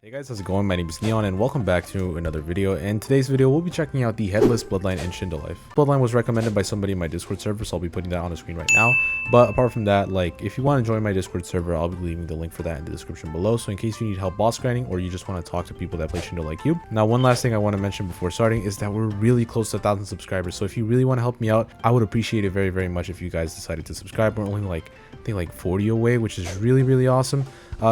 Hey guys, how's it going? My name is Neon and welcome back to another video. In today's video, we'll be checking out the headless Bloodline in Shindo life. Bloodline was recommended by somebody in my Discord server, so I'll be putting that on the screen right now. But apart from that, if you want to join my Discord server, I'll be leaving the link for that in the description below. So in case you need help boss grinding or you just want to talk to people that play Shindo like you. Now, one last thing I want to mention before starting is that we're really close to 1,000 subscribers. So if you really want to help me out, I would appreciate it very, very much if you guys decided to subscribe. We're only I think 40 away, which is really, really awesome.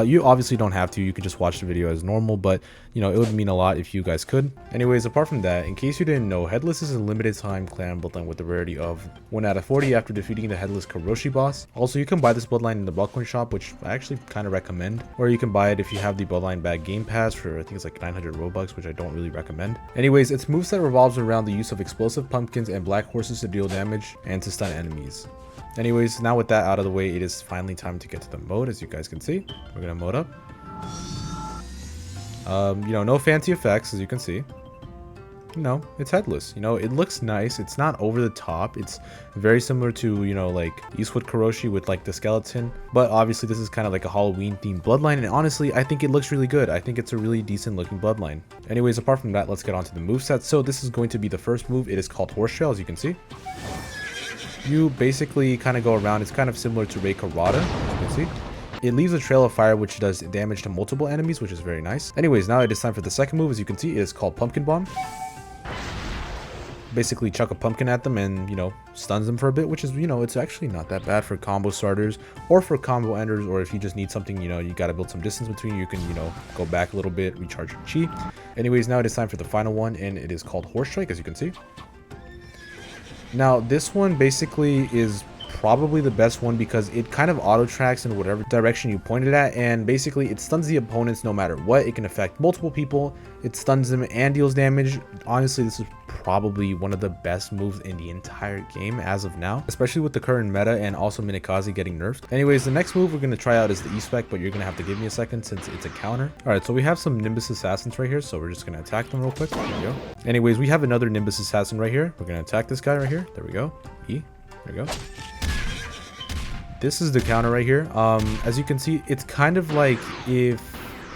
You obviously don't have to, you could just watch the video as normal, but you know, it would mean a lot if you guys could. Anyways, apart from that, in case you didn't know, Headless is a limited time clan bloodline with the rarity of 1 out of 40 after defeating the Headless Karoshi boss. Also, you can buy this bloodline in the Bloodline shop, which I actually kind of recommend, or you can buy it if you have the Bloodline bag game pass for I think it's like 900 Robux, which I don't really recommend. Anyways, its moveset revolves around the use of explosive pumpkins and black horses to deal damage and to stun enemies. Anyways, now with that out of the way, it is finally time to get to the mode. As you guys can see, we're gonna mode up. You know, no fancy effects, as you can see. No, it's headless. You know, it looks nice. It's not over the top. It's very similar to, you know, like Eastwood Karoshi with like the skeleton. But obviously this is kind of like a Halloween themed bloodline. And honestly, I think it looks really good. I think it's a really decent looking bloodline. Anyways, apart from that, let's get on to the moveset. So this is going to be the first move. It is called Horse Trail, as you can see. You basically kind of go around. It's kind of similar to Rei Karada, as you can see. It leaves a trail of fire which does damage to multiple enemies, which is very nice. Anyways, now it is time for the second move. As you can see, it is called Pumpkin Bomb. Basically chuck a pumpkin at them and, you know, stuns them for a bit, which is, you know, it's actually not that bad for combo starters or for combo enders, or if you just need something, you know, you got to build some distance between you can, you know, go back a little bit, recharge your chi. Anyways, now it is time for the final one, and it is called Horse Strike, as you can see. Now, this one basically is probably the best one because it kind of auto tracks in whatever direction you point it at, and basically it stuns the opponents no matter what. It can affect multiple people, it stuns them and deals damage. Honestly, this is probably one of the best moves in the entire game as of now, especially with the current meta and also Minikaze getting nerfed. Anyways, the next move we're going to try out is the E-spec, but you're going to have to give me a second since it's a counter. Alright, so we have some Nimbus Assassins right here, so we're just going to attack them real quick. There we go. Anyways, we have another Nimbus Assassin right here. We're going to attack this guy right here. There we go. E. There we go. This is the counter right here. As you can see, it's kind of like if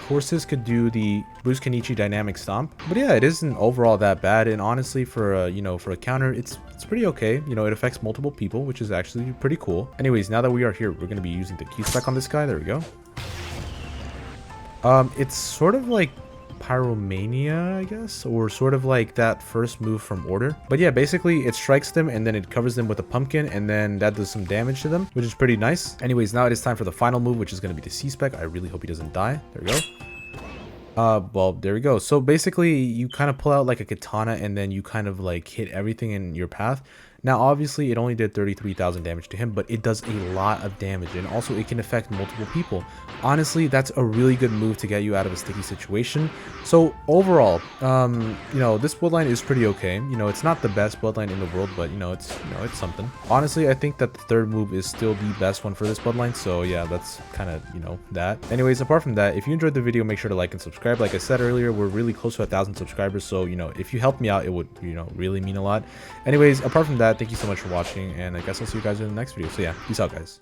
horses could do the Bruce Kenichi dynamic stomp. But yeah, it isn't overall that bad, and honestly for a, you know, for a counter, it's pretty okay. You know, it affects multiple people, which is actually pretty cool. Anyways, now that we are here, we're going to be using the Q spec on this guy. There we go. It's sort of like Pyromania, I guess, or sort of like that first move from Order. But yeah, basically it strikes them and then it covers them with a pumpkin, and then that does some damage to them, which is pretty nice. Anyways, now it is time for the final move, which is going to be the C-spec. I really hope he doesn't die. There we go. Well, there we go. So basically you kind of pull out like a katana and then you kind of like hit everything in your path. Now, obviously, it only did 33,000 damage to him, but it does a lot of damage, and also it can affect multiple people. Honestly, that's a really good move to get you out of a sticky situation. So overall, you know, this bloodline is pretty okay. You know, it's not the best bloodline in the world, but you know, it's something. Honestly, I think that the third move is still the best one for this bloodline. So yeah, that's kind of, you know, that. Anyways, apart from that, if you enjoyed the video, make sure to like and subscribe. Like I said earlier, we're really close to 1,000 subscribers. So, you know, if you help me out, it would, you know, really mean a lot. Anyways, apart from that, thank you so much for watching, and I guess I'll see you guys in the next video. So yeah, peace out, guys.